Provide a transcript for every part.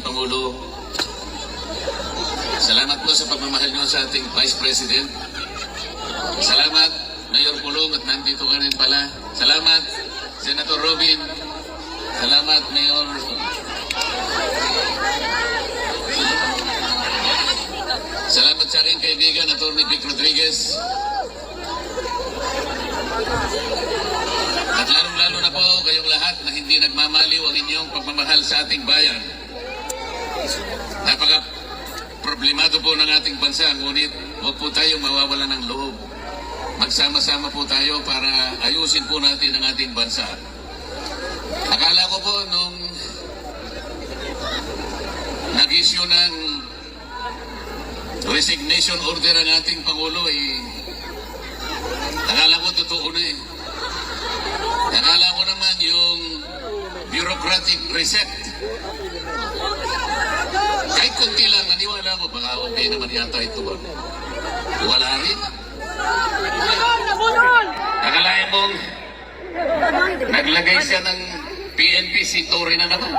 Pangulo. Salamat po sa pagmamahal niyo sa ating Vice President. Salamat, Mayor Pulong, at nandito ka rin pala. Salamat, Senator Robin. Salamat, Mayor. Salamat sa aking kaibigan, Atty. Vic Rodriguez. At lalong-lalo na po kayong lahat na hindi nagmamaliw ang inyong pagmamahal sa ating bayan. Napaka-problemado po ng ating bansa, ngunit huwag po tayong mawawalan ng loob. Magsama-sama po tayo para ayusin po natin ang ating bansa. Akala ko po nung nag-issue ng resignation order ang ating Pangulo, akala ko totoo na eh. Akala ko naman yung bureaucratic reset. Kahit kunti lang, naniwala ko, baka okay naman yata ito ba? Wala rin. Akalain mong naglagay siya ng PNP si Torre na naman.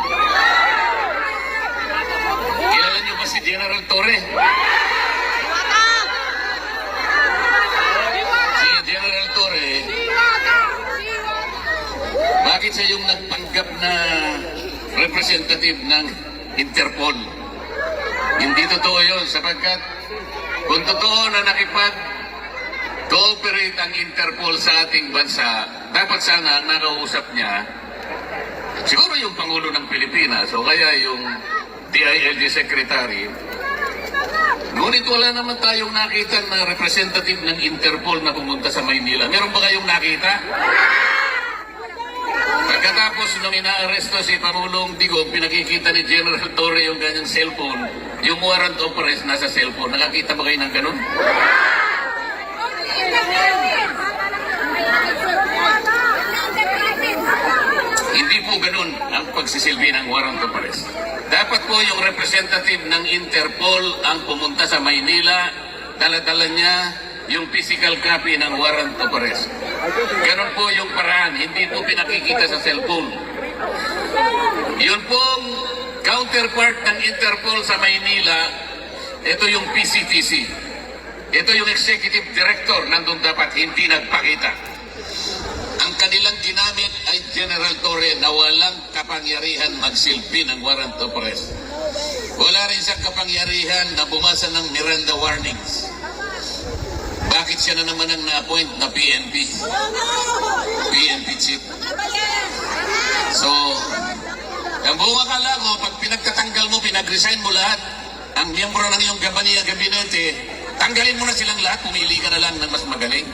Kilala niyo ba si General Torre? Si General Torre, bakit siya yung nagpanggap na representative ng Interpol? Hindi totoo yun, sapagkat kung totoo na nakipag-cooperate ang Interpol sa ating bansa, dapat sana nakausap niya siguro yung Pangulo ng Pilipinas o kaya yung DILG Secretary. Ngunit wala naman tayong nakita na representative ng Interpol na pumunta sa Maynila. Meron ba kayong nakita? Pagkatapos nung inaaresto si Pangulong Digong, pinakikita ni General Torre yung kanyang cellphone, yung warrant of arrest nasa cellphone. Nakakita ba kayo ng ganun? Hindi po ganun ang pagsisilbi ng warrant of arrest. Dapat po yung representative ng Interpol ang pumunta sa Maynila, dala-dala niya yung physical copy ng warrant of arrest. Ganon po yung paraan, hindi po pinakikita sa cellphone. Yun pong counterpart ng Interpol sa Maynila, ito yung PCTC. Ito yung executive director, nandun dapat hindi nagpakita. Ang kanilang ginamit ay General Torre na walang kapangyarihan magsilbi ng warrant of arrest. Wala rin siyang kapangyarihan na bumasa ng Miranda warnings. Bakit siya na naman ang na-appoint na PNP? PNP chief. So, ang buong akala mo, pag pinagtatanggal mo, pinag-resign mo lahat, ang miyembro ng iyong gabinete, tanggalin mo na silang lahat, pumili ka na lang ng mas magaling.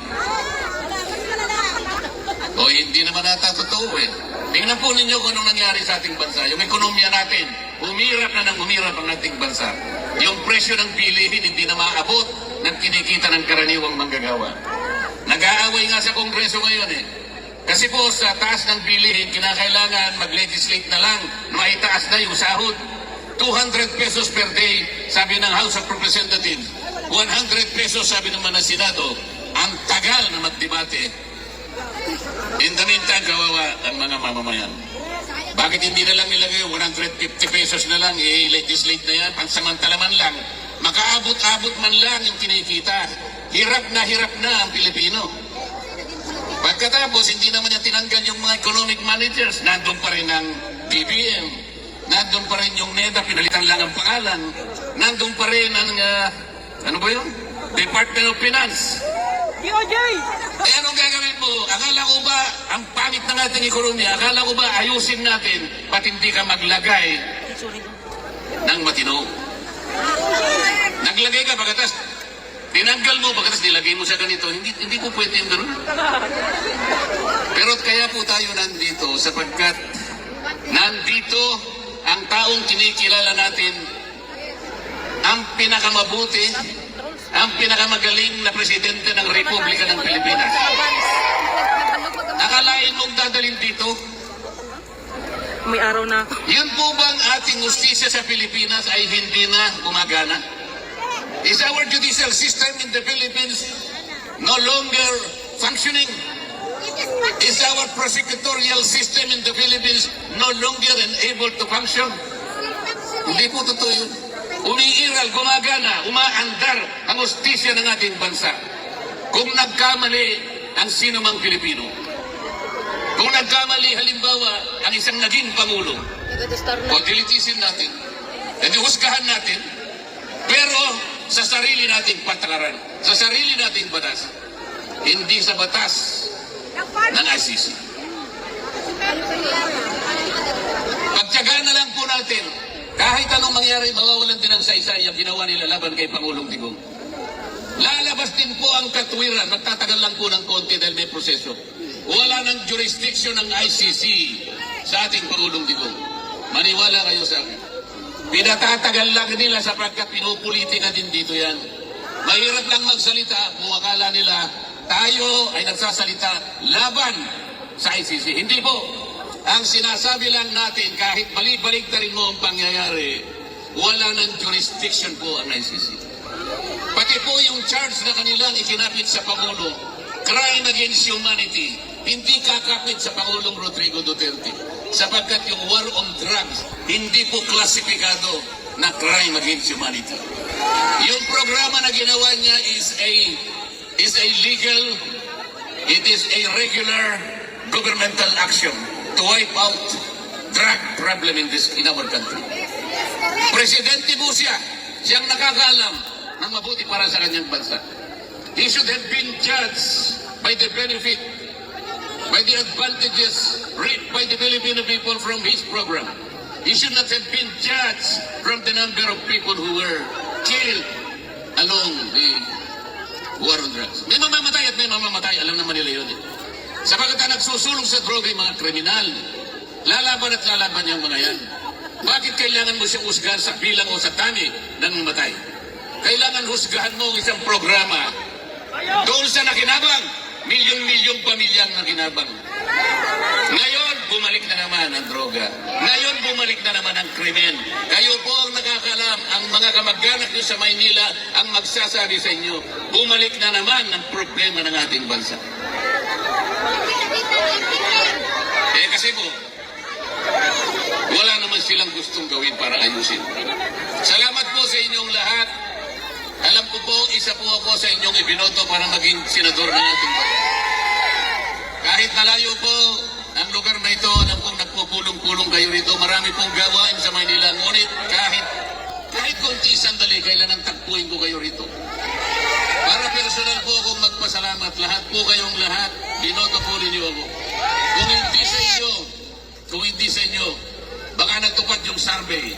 O hindi naman nata totoo eh. Tingnan po ninyo kung anong nangyari sa ating bansa. Yung ekonomiya natin, umirap na ng umirap ang ating bansa. Yung presyo ng bilihin hindi na maaabot ng kinikita ng karaniwang manggagawa. Nag-aaway nga sa Kongreso ngayon eh. Kasi po sa taas ng bilihin, kinakailangan mag-legislate na lang, maitaas na yung sahod. 200 pesos per day, sabi ng House of Representatives. 100 pesos, sabi naman ng Senado. Ang tagal na magdebate. In the meantime, kawawa ang mga mamamayan. Bakit hindi na lang nilagay 150 pesos na lang, i-legislate na yan, pansamantala man lang, makaabot-abot man lang yung kinikita. Hirap na ang Pilipino. Pagkatapos, hindi naman niya tinanggal yung mga economic managers. Nandun pa rin ang BBM. Nandun pa rin yung NEDA, pinalitan lang ang pangalan. Nandun pa rin ang, ano ba yun? Department of Finance. DOJ! Eh anong gagawin mo? Akala ko ba ang pangit ng ating ekonomiya? Akala ko ba ayusin natin ba't hindi ka maglagay ng matino? Naglagay ka pagkatas tinanggal mo pagkatas nilagay mo sa ganito. Hindi po pwede yung gano'n. Pero kaya po tayo nandito sapagkat nandito ang taong kinikilala natin ang pinakamabuti, ang pinakamagaling na presidente ng Republika ng Pilipinas. Akalain mong dadalhin dito? May araw na. Yun po bang ating justisya sa Pilipinas ay hindi na gumagana? Is our judicial system in the Philippines no longer functioning? Is our prosecutorial system in the Philippines no longer able to function? Hindi Hindi po totoo yun. Umiiral, gumagana, umaandar ang hustisya ng ating bansa. Kung nagkamali ang sinumang Pilipino, kung nagkamali halimbawa ang isang naging Pangulo, o dilitisin natin, edi husgahan natin, pero sa sarili nating patakaran, sa sarili nating batas, hindi sa batas ng ICC. Pagtyagaan na lang po natin, kahit anong mangyari, mawawalan din ang saysay ang ginawa nila laban kay Pangulong Digong. Lalabas din po ang katwiran, magtatagal lang po ng konti dahil may proseso. Wala ng jurisdiction ng ICC sa ating Pangulong Digong. Maniwala kayo sa akin. Pinatatagal lang nila sapagkat pinupolitika din dito yan. Mahirap lang magsalita kung akala nila tayo ay nagsasalita laban sa ICC. Hindi po. Ang sinasabi lang natin, kahit balik-baliktarin mo ang pangyayari, wala ng jurisdiction po ang ICC. Pati po yung charge na kanilang ikinapit sa Pangulo, crime against humanity, hindi kakapit sa Pangulong Rodrigo Duterte. Sapagkat yung war on drugs, hindi po klasipikado na crime against humanity. Yung programa na ginawa niya is a legal, it is a regular governmental action to wipe out drug problem in our country. Presidente po siya, siyang nakakaalam ng mabuti para sa kanyang bansa. He should have been judged by the benefit, by the advantages reaped by the Filipino people from his program. He should not have been judged from the number of people who were killed along the war on drugs. May mamamatay at may mamamatay, alam naman nila yun. Sapagat ang nagsusulong sa droga yung mga kriminal, lalaban at lalaban yung mga yan. Bakit kailangan mo siyang husgahan sa bilang o sa tani ng mamatay? Kailangan husgahan mo ang isang programa doon sa nakinabang, milyong-milyong pamilyang nakinabang. Ngayon, bumalik na naman ang droga. Ngayon, bumalik na naman ang krimen. Kayo po ang nakakalam, ang mga kamag-anak nyo sa Maynila ang magsasabi sa inyo, bumalik na naman ang problema ng ating bansa. Kasi po, wala naman silang gustong gawin para ayusin. Salamat po sa inyong lahat. Alam ko po, isa po ako sa inyong ibinoto para maging senador ng ating bansa. Kahit malayo po ang lugar na ito, alam kong nagpupulong-pulong kayo rito. Marami pong gawain sa Maynila. Ngunit kahit konti sandali, kailangan tagpuin ko kayo rito. Para personal po akong magpasalamat. Lahat po kayong lahat, binoto po ninyo ako. Kung hindi sa inyo, baka natupad yung survey.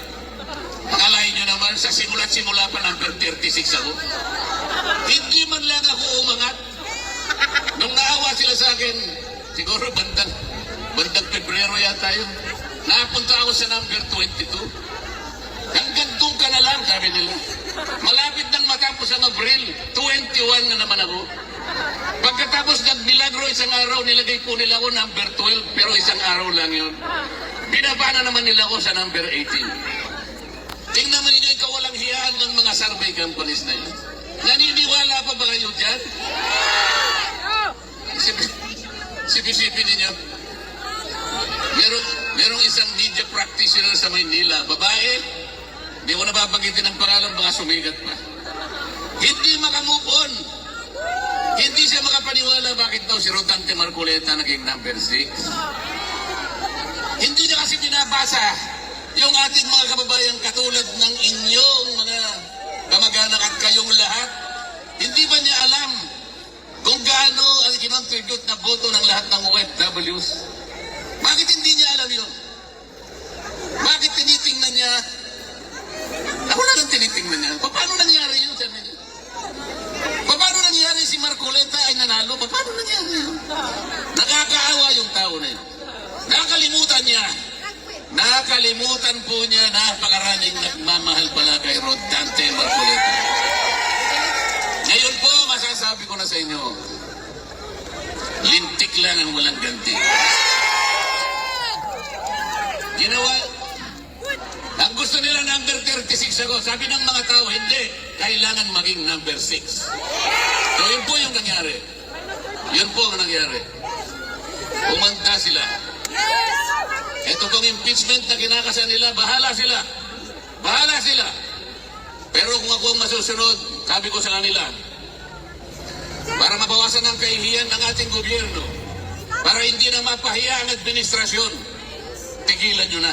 Akalain nyo naman, sa simula't-simula pa number 36 ako. Hindi man lang ako umangat. Nung naawa sila sa akin, siguro bandang Pebrero yata yun. Napunta ako sa number 22. Hanggang doon ka na lang, sabi nila. Malapit nang matapos ang Abril, 21 na naman ako. Pagkatapos nagmilagro isang araw, nilagay po nila ako number 12, pero isang araw lang yun. Binaba na naman nila ako sa number 18. Tingnan mo ninyo yung kawalang hiyaan ng mga survey companies na yun. Naniniwala pa ba kayo dyan? Sipin ninyo. Merong isang media practitioner sa Maynila, babae, hindi ko nababanggitin ang pangalan, baka sumigat pa. Hindi makamove on. Hindi siya makapaniwala bakit daw si Rodante Marcoleta naging number 6. Hindi niya kasi binabasa yung ating mga kababayan katulad ng inyong mga kamag-anak at kayong lahat. Hindi ba niya alam kung gaano ang kinontribute na boto ng lahat ng OFWs? Bakit hindi niya alam yun? Bakit tinitingnan niya? Ako na lang tinitingnan niya. Paano nangyari yun? Sabi niya. Paano nangyari si Marcoleta ay nanalo? Paano nangyari yun? Nakakaawa yung tao na yun. Nakalimutan po niya, napakaraming nagmamahal pala kay Rodante Marcoleta. Ngayon po, masasabi ko na sa inyo, lintik lang ang walang ganti. Ginawa, ang gusto nila number 36 ako. Sabi ng mga tao, hindi. Kailangan maging number 6. So yun po yung nangyari. Yun po ang nangyari. Umanda sila. Ito pong impeachment na kinakasa nila, bahala sila. Bahala sila. Pero kung ako ang masusunod, sabi ko sa kanila, para mabawasan ang kahihiyan ng ating gobyerno, para hindi na mapahiya ang administrasyon, tigilan nyo na.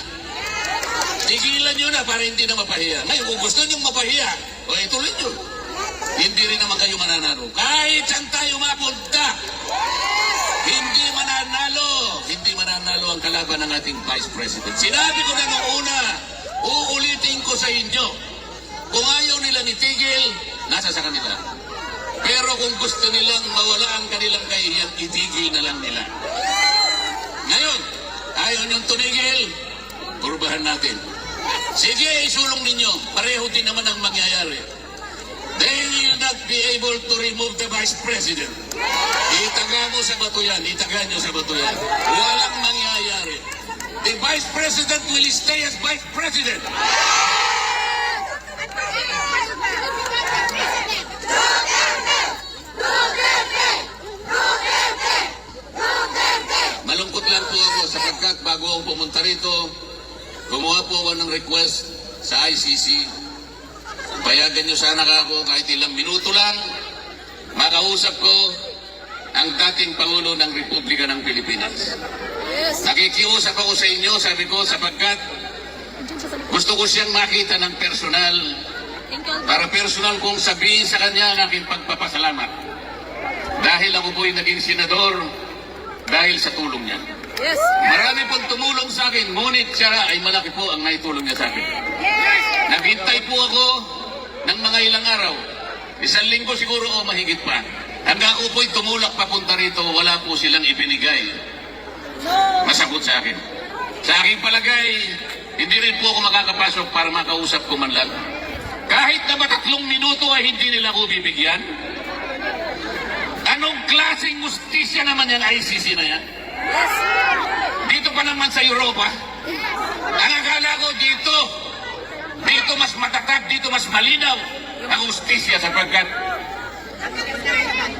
Tigilan nyo na para hindi na mapahiya. Ngayon, kung gusto nyo mapahiya, o ituloy nyo. Hindi rin naman kayo mananalo. Kahit saan tayo mapunta, hindi mananalo ang kalaban ng ating Vice President. Sinabi ko na noong una, uulitin ko sa inyo, kung ayaw nilang itigil, nasa sa kanila. Pero kung gusto nilang mawala ang kanilang kahihiyan, itigil na lang nila. Ngayon, ayaw niyong tumigil, purbahan natin. Sige, isulong ninyo. Pareho din naman ang mangyayari. They will not be able to remove the Vice President. Itaga mo sa bato yan. Itaga nyo sa bato yan. Walang mangyayari. The Vice President will stay as Vice President. Malungkot lang po ako sapagkat bago ako pumunta rito, gumawa po ako ng request sa ICC. Payagan nyo sana ako kahit ilang minuto lang, makausap ko ang dating Pangulo ng Republika ng Pilipinas. Nakikiusap ako sa inyo, sabi ko, sapagkat gusto ko siyang makita ng personal, para personal kong sabihin sa kanya ang aking pagpapasalamat. Dahil ako po'y naging senador, dahil sa tulong niya. Marami pong tumulong sa akin, ngunit siya ay malaki po ang naitulong niya sa akin. Naghintay po ako ng mga ilang araw. 1 linggo siguro o mahigit pa. Hanggang ako po'y tumulak papunta rito, wala po silang ibinigay. Masagot sa akin. Sa aking palagay, hindi rin po ako makakapasok para makausap ko man lang. Kahit na 3 minuto ay hindi nila ako bibigyan. Anong klaseng justisya naman yan, ICC na yan? Dito pa naman sa Europa. Ang akala ko dito mas matatag, dito mas malinaw ang justisya sapagkat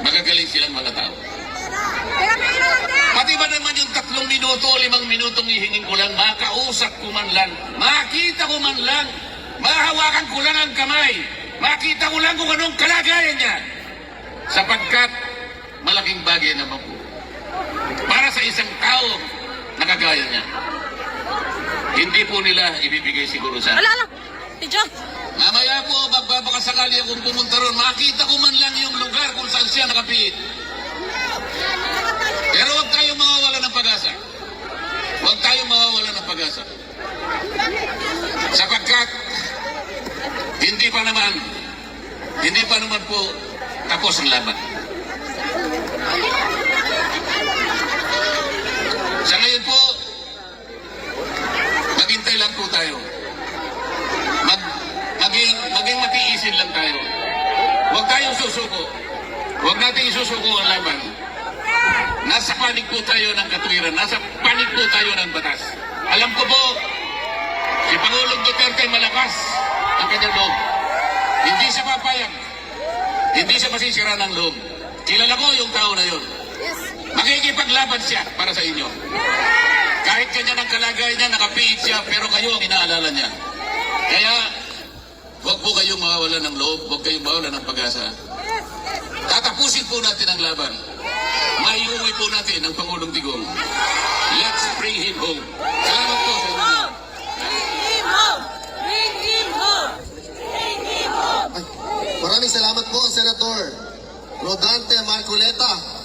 magagaling silang mga tao. Pati ba naman yung 3 minuto o 5 minutong ihingin ko lang, makausap ko man lang, makita ko man lang, mahawakan ko lang ang kamay, makita ko lang kung anong kalagayan niya. Sapagkat malaking bagay naman po para sa isang tao na kagaya niya. Hindi po nila ibibigay siguro sa akin. Ala! Tidyo! Mamaya po, magbabakasakali akong pumunta ron, makita ko man lang yung lugar kung saan siya nakapiit. Pero huwag tayong mawawala ng pag-asa. Huwag tayong mawawala ng pag-asa. Sapagkat hindi pa naman po tapos ang laban. Sa ngayon po, maghintay lang po tayo. Maging matiisin lang tayo. Huwag tayong susuko. Huwag natin isusuko ang laban. Nasa panig po tayo ng katwiran. Nasa panig po tayo ng batas. Alam ko po, si Pangulong Duterte malakas ang kanyang loob. Hindi siya papayag. Hindi siya masisira ng loob. Kilala ko yung tao na yun. Makikipaglaban siya para sa inyo. Kahit kanya ng kalagayan niya, nakapiit siya, pero kayo ang inaalala niya. Kaya, huwag po kayong mawawala ng loob, huwag kayong mawawala ng pag-asa. Tatapusin po natin ang laban. Maiuwi po natin ang Pangulong Digong. Let's bring him home. Salamat po sa inyo. Maraming salamat po, Senator Rodante Marcoleta.